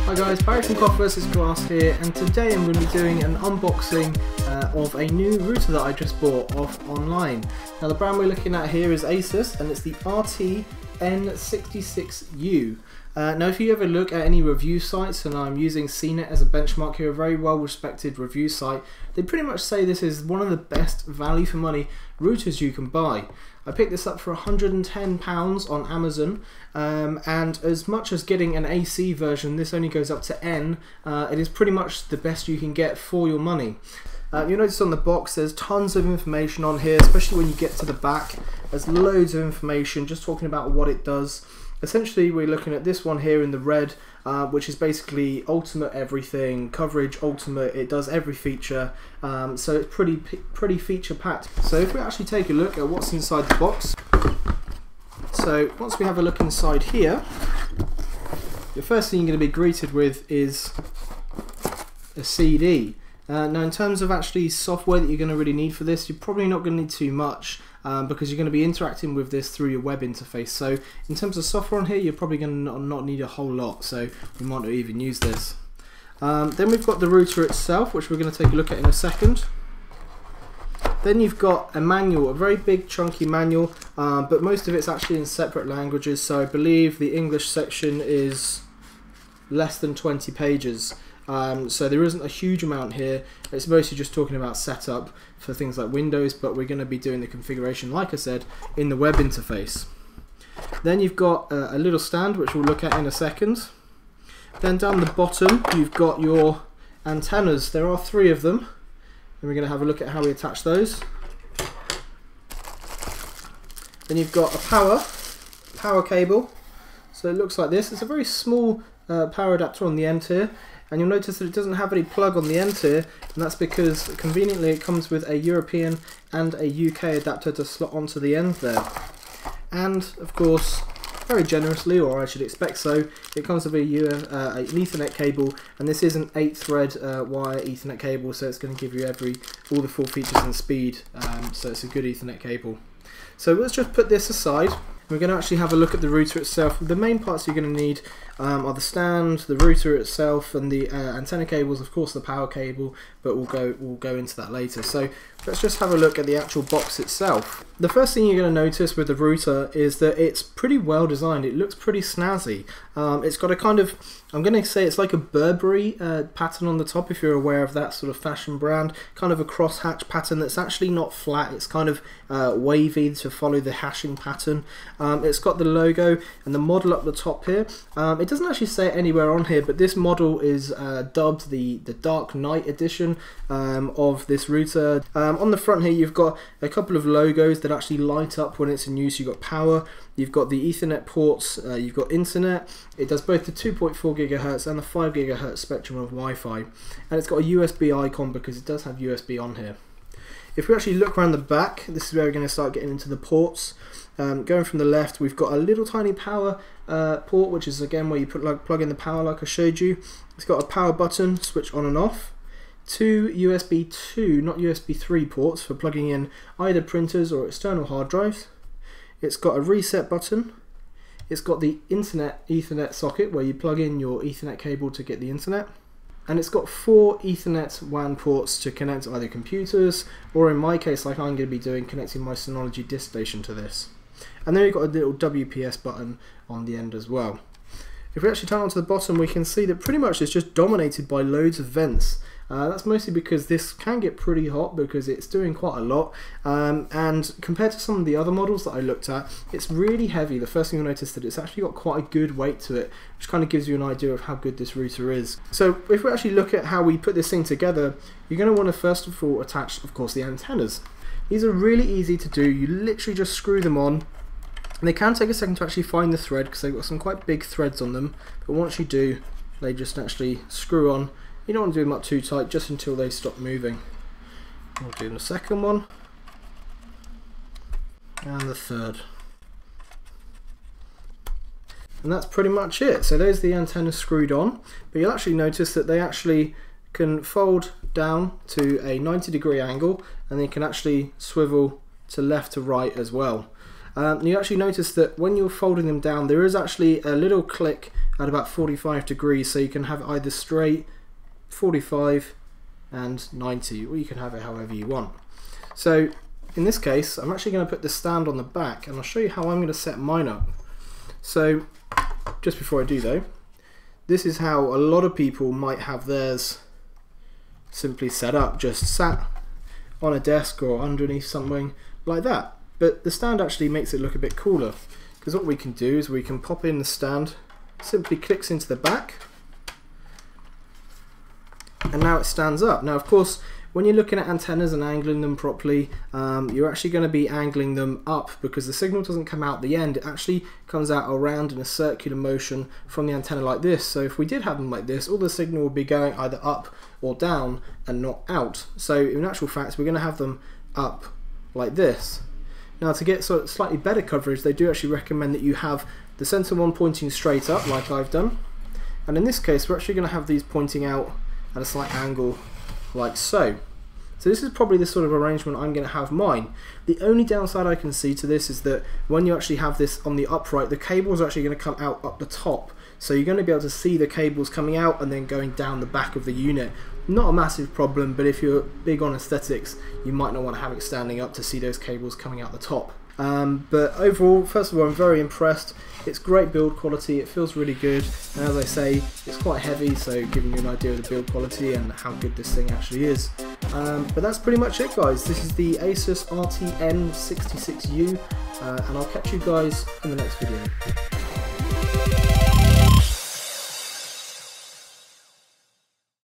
Hi guys, Barry from Cloth vs Glass here, and today I'm going to be doing an unboxing of a new router that I just bought off online. Now the brand we're looking at here is Asus, and it's the RT-N66U. Now if you ever look at any review sites, and I'm using CNET as a benchmark here, a very well respected review site, they pretty much say this is one of the best value for money routers you can buy. I picked this up for £110 on Amazon, and as much as getting an AC version, this only goes up to N, it is pretty much the best you can get for your money. You'll notice on the box there's tons of information on here, especially when you get to the back. There's loads of information just talking about what it does. Essentially we're looking at this one here in the red, which is basically ultimate everything, coverage ultimate, it does every feature, so it's pretty feature packed. So if we actually take a look at what's inside the box, so once we have a look inside here, the first thing you're going to be greeted with is a CD. Now in terms of actually software that you're going to really need for this, you're probably not going to need too much, because you're going to be interacting with this through your web interface. So in terms of software on here, you're probably going to not need a whole lot, so we might not even use this. Then we've got the router itself, which we're going to take a look at in a second. Then you've got a manual, a very big chunky manual, but most of it's actually in separate languages, so I believe the English section is less than 20 pages. So there isn't a huge amount here. It's mostly just talking about setup for things like Windows, but we're going to be doing the configuration, like I said, in the web interface. Then you've got a little stand, which we'll look at in a second. Then down the bottom you've got your antennas. There are 3 of them, and we're going to have a look at how we attach those. Then you've got a power cable. So it looks like this. It's a very small power adapter on the end here. And you'll notice that it doesn't have any plug on the end here, and that's because conveniently it comes with a European and a UK adapter to slot onto the end there. And of course, very generously, or I should expect so, it comes with an Ethernet cable, and this is an 8-thread wire Ethernet cable, so it's going to give you all the full features and speed, so it's a good Ethernet cable. So let's just put this aside. We're going to actually have a look at the router itself. The main parts you're going to need are the stand, the router itself, and the antenna cables, of course the power cable, but we'll go into that later. So let's just have a look at the actual box itself. The first thing you're going to notice with the router is that it's pretty well designed. It looks pretty snazzy. It's got a kind of, I'm going to say it's like a Burberry pattern on the top, if you're aware of that sort of fashion brand, kind of a crosshatch pattern that's actually not flat, it's kind of wavy to follow the hashing pattern. It's got the logo and the model up the top here. It doesn't actually say it anywhere on here, but this model is dubbed the Dark Knight edition of this router. On the front here you've got a couple of logos that actually light up when it's in use. You've got power, you've got the Ethernet ports, you've got internet. It does both the 2.4 GHz and the 5 GHz spectrum of Wi-Fi, and it's got a USB icon because it does have USB on here. If we actually look around the back, this is where we're going to start getting into the ports. Going from the left, we've got a little tiny power port, which is again where you plug in the power like I showed you. It's got a power button, switch on and off. 2 USB 2, not USB 3 ports for plugging in either printers or external hard drives. It's got a reset button. It's got the internet Ethernet socket where you plug in your Ethernet cable to get the internet. And it's got 4 Ethernet WAN ports to connect either computers, or in my case, like I'm going to be doing, connecting my Synology disk station to this. And then you've got a little WPS button on the end as well. If we actually turn onto the bottom, we can see that pretty much it's just dominated by loads of vents. That's mostly because this can get pretty hot because it's doing quite a lot, and compared to some of the other models that I looked at, it's really heavy. The first thing you'll notice that it's actually got quite a good weight to it, which kind of gives you an idea of how good this router is. So if we actually look at how we put this thing together, you're going to want to first of all attach, of course, the antennas. These are really easy to do. You literally just screw them on. And they can take a second to actually find the thread because they've got some quite big threads on them, but once you do, they just actually screw on. You don't want to do them up too tight, just until they stop moving. We'll do the second one, and the third. And that's pretty much it. So there's the antennas screwed on, but you'll actually notice that they actually can fold down to a 90-degree angle, and they can actually swivel to left to right as well. You actually notice that when you're folding them down, there is actually a little click at about 45 degrees, so you can have either straight, 45 and 90, or you can have it however you want. So in this case, I'm actually going to put the stand on the back, and I'll show you how I'm going to set mine up. So just before I do though, this is how a lot of people might have theirs simply set up, just sat on a desk or underneath something like that. But the stand actually makes it look a bit cooler, because what we can do is we can pop in the stand, simply clicks into the back, and now it stands up. Now of course, when you're looking at antennas and angling them properly, you're actually going to be angling them up, because the signal doesn't come out the end, it actually comes out around in a circular motion from the antenna like this. So if we did have them like this, all the signal would be going either up or down and not out. So in actual fact, we're going to have them up like this. Now to get sort of slightly better coverage, they do actually recommend that you have the center one pointing straight up like I've done, and in this case we're actually going to have these pointing out at a slight angle like so. So this is probably the sort of arrangement I'm going to have mine. The only downside I can see to this is that when you actually have this on the upright, the cables are actually going to come out up the top. So you're going to be able to see the cables coming out and then going down the back of the unit. Not a massive problem, but if you're big on aesthetics, you might not want to have it standing up to see those cables coming out the top. But overall, first of all, I'm very impressed. It's great build quality, it feels really good, and as I say, it's quite heavy, so giving you an idea of the build quality and how good this thing actually is. But that's pretty much it, guys. This is the Asus RT-N66U, and I'll catch you guys in the next video.